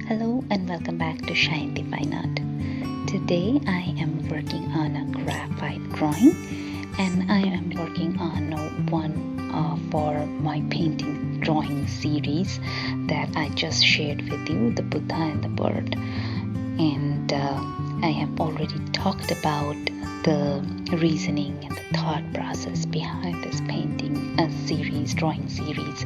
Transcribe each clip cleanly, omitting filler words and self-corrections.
Hello and welcome back to Shine the Fine Art. Today I am working on a graphite drawing and I am working on one for my painting drawing series that I just shared with you, the Buddha and the bird. And I have already talked about the reasoning and the thought process behind this drawing series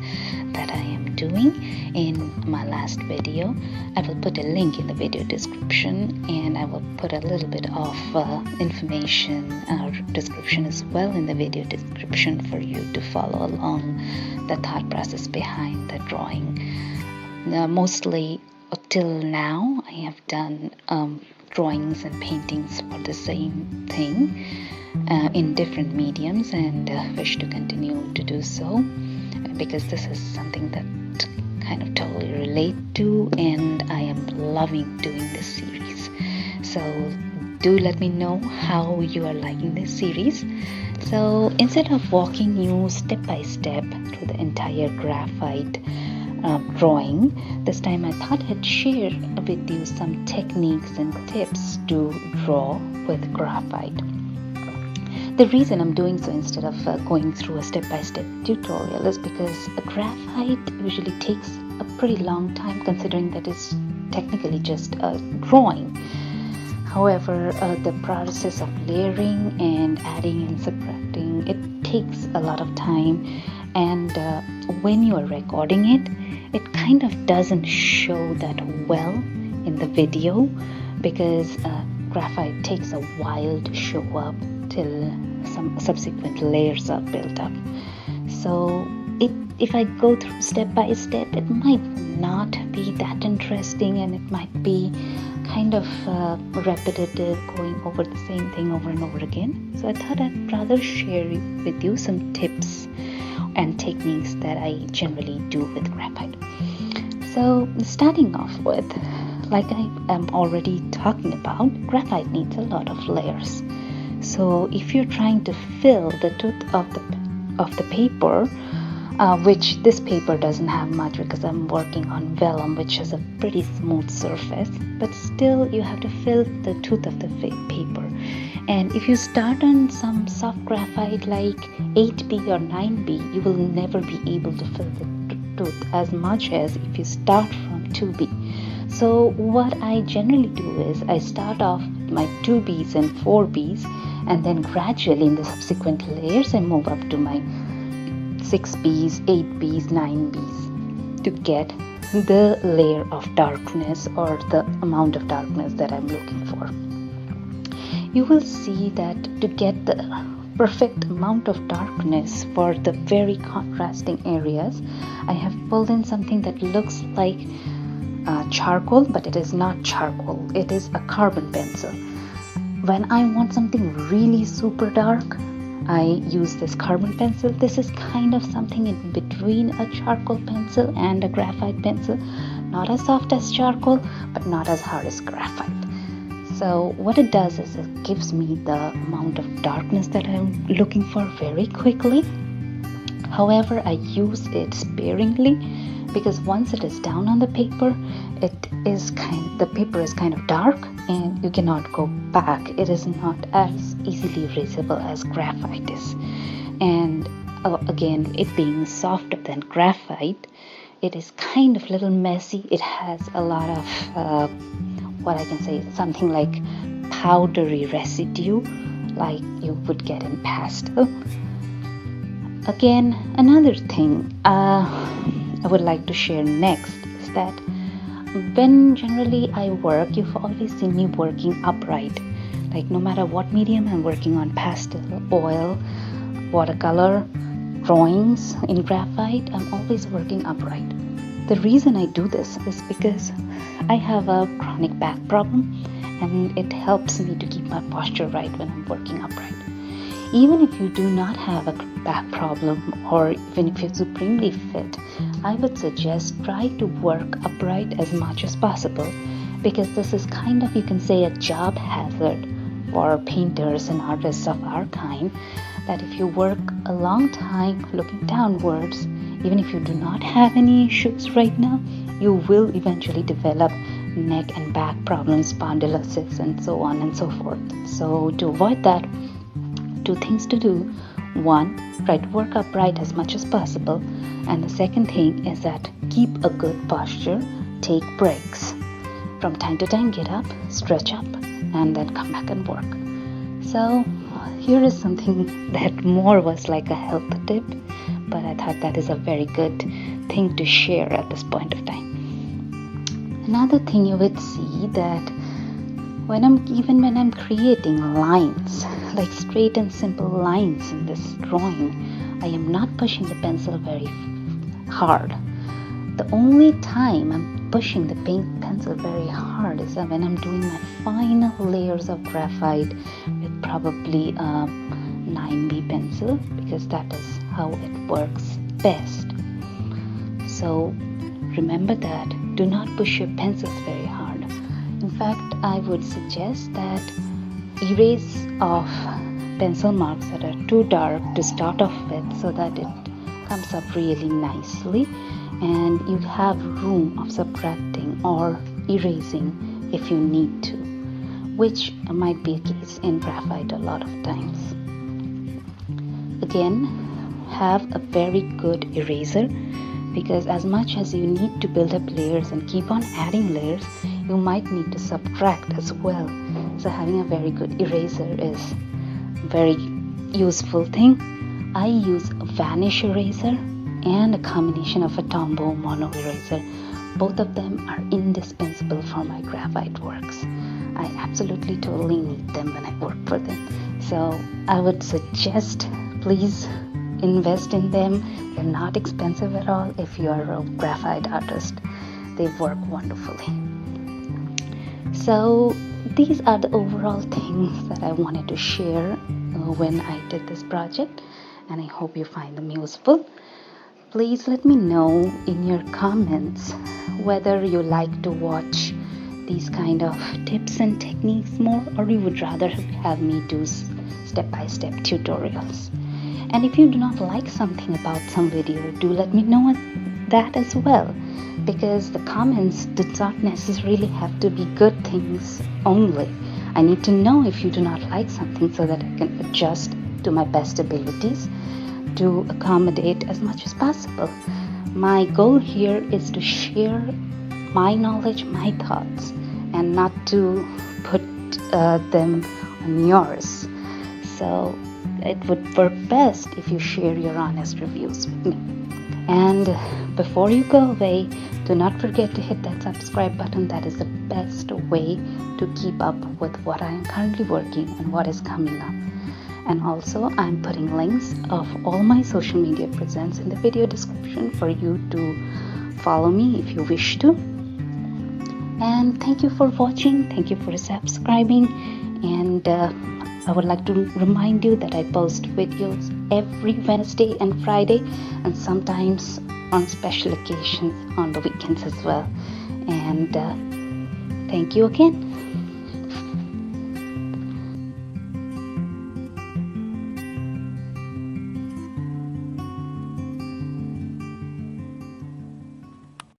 that I am doing in my last video. I will put a link in the video description and I will put a little bit of information or description as well in the video description for you to follow along the thought process behind the drawing. Mostly till now I have done drawings and paintings for the same thing in different mediums and wish to continue to do so because this is something that kind of totally relate to and I am loving doing this series. So do let me know how you are liking this series. So instead of walking you step by step through the entire graphite drawing, this time I thought I'd share with you some techniques and tips to draw with graphite. The reason I'm doing so instead of going through a step-by-step tutorial is because a graphite usually takes a pretty long time, considering that it's technically just a drawing. However, the process of layering and adding and subtracting, it takes a lot of time, and when you are recording it kind of doesn't show that well in the video because graphite takes a while to show up till some subsequent layers are built up. So if I go through step by step, it might not be that interesting and it might be kind of repetitive, going over the same thing over and over again. So I thought I'd rather share with you some tips and techniques that I generally do with graphite. So starting off with, like I am already talking about, graphite needs a lot of layers. So if you're trying to fill the tooth of the paper, which this paper doesn't have much because I'm working on vellum, which is a pretty smooth surface, but still you have to fill the tooth of the paper. And if you start on some soft graphite like 8B or 9B, you will never be able to fill the tooth as much as if you start from 2B. So what I generally do is I start off with my 2Bs and 4Bs, and then gradually in the subsequent layers I move up to my 6Bs, 8Bs, 9Bs to get the layer of darkness or the amount of darkness that I'm looking for. You will see that to get the perfect amount of darkness for the very contrasting areas, I have pulled in something that looks like charcoal, but it is not charcoal. It is a carbon pencil. When I want something really super dark, I use this carbon pencil. This is kind of something in between a charcoal pencil and a graphite pencil. Not as soft as charcoal, but not as hard as graphite. So what it does is it gives me the amount of darkness that I'm looking for very quickly. However, I use it sparingly because once it is down on the paper, the paper is kind of dark and you cannot go back. It is not as easily erasable as graphite is. And again, it being softer than graphite, it is kind of little messy. It has a lot of what I can say, something like powdery residue like you would get in pastel. Again, another thing I would like to share next is that when generally I work, you've always seen me working upright. Like no matter what medium I'm working on, pastel, oil, watercolor, drawings in graphite, I'm always working upright. The reason I do this is because I have a chronic back problem and it helps me to keep my posture right when I'm working upright. Even if you do not have a back problem or even if you're supremely fit, I would suggest try to work upright as much as possible because this is kind of, you can say, a job hazard for painters and artists of our kind, that if you work a long time looking downwards, Even if you do not have any issues right now, you will eventually develop neck and back problems, spondylosis, and so on and so forth. So to avoid that, 2 things to do. 1, try to work upright as much as possible. And the second thing is that keep a good posture, take breaks. From time to time, get up, stretch up, and then come back and work. So here is something that more was like a health tip, but I thought that is a very good thing to share at this point of time. Another thing you would see that when I'm creating lines, like straight and simple lines in this drawing, I am not pushing the pencil very hard. The only time I'm pushing the pencil very hard is when I'm doing my final layers of graphite with probably a 9B pencil, because that is how it works best. So remember that. Do not push your pencils very hard. In fact, I would suggest that erase off pencil marks that are too dark to start off with, so that it comes up really nicely and you have room of subtracting or erasing if you need to, which might be a case in graphite a lot of times. Again, have a very good eraser, because as much as you need to build up layers and keep on adding layers, you might need to subtract as well. So having a very good eraser is a very useful thing. I use a vanish eraser and a combination of a Tombow mono eraser. Both of them are indispensable for my graphite works. I absolutely totally need them when I work for them. So I would suggest, please invest in them. They're not expensive at all if you are a graphite artist. They work wonderfully. So these are the overall things that I wanted to share when I did this project, and I hope you find them useful. Please let me know in your comments whether you like to watch these kind of tips and techniques more, or you would rather have me do step-by-step tutorials. And if you do not like something about some video, do let me know that as well, because the comments do not necessarily have to be good things only. I need to know if you do not like something so that I can adjust to my best abilities to accommodate as much as possible. My goal here is to share my knowledge, my thoughts, and not to put them on yours. So it would work best if you share your honest reviews with me. And before you go away, do not forget to hit that subscribe button. That is the best way to keep up with what I am currently working and what is coming up. And also, I'm putting links of all my social media presence in the video description for you to follow me if you wish to. And thank you for watching. Thank you for subscribing. And I would like to remind you that I post videos every Wednesday and Friday, and sometimes on special occasions on the weekends as well. And thank you again.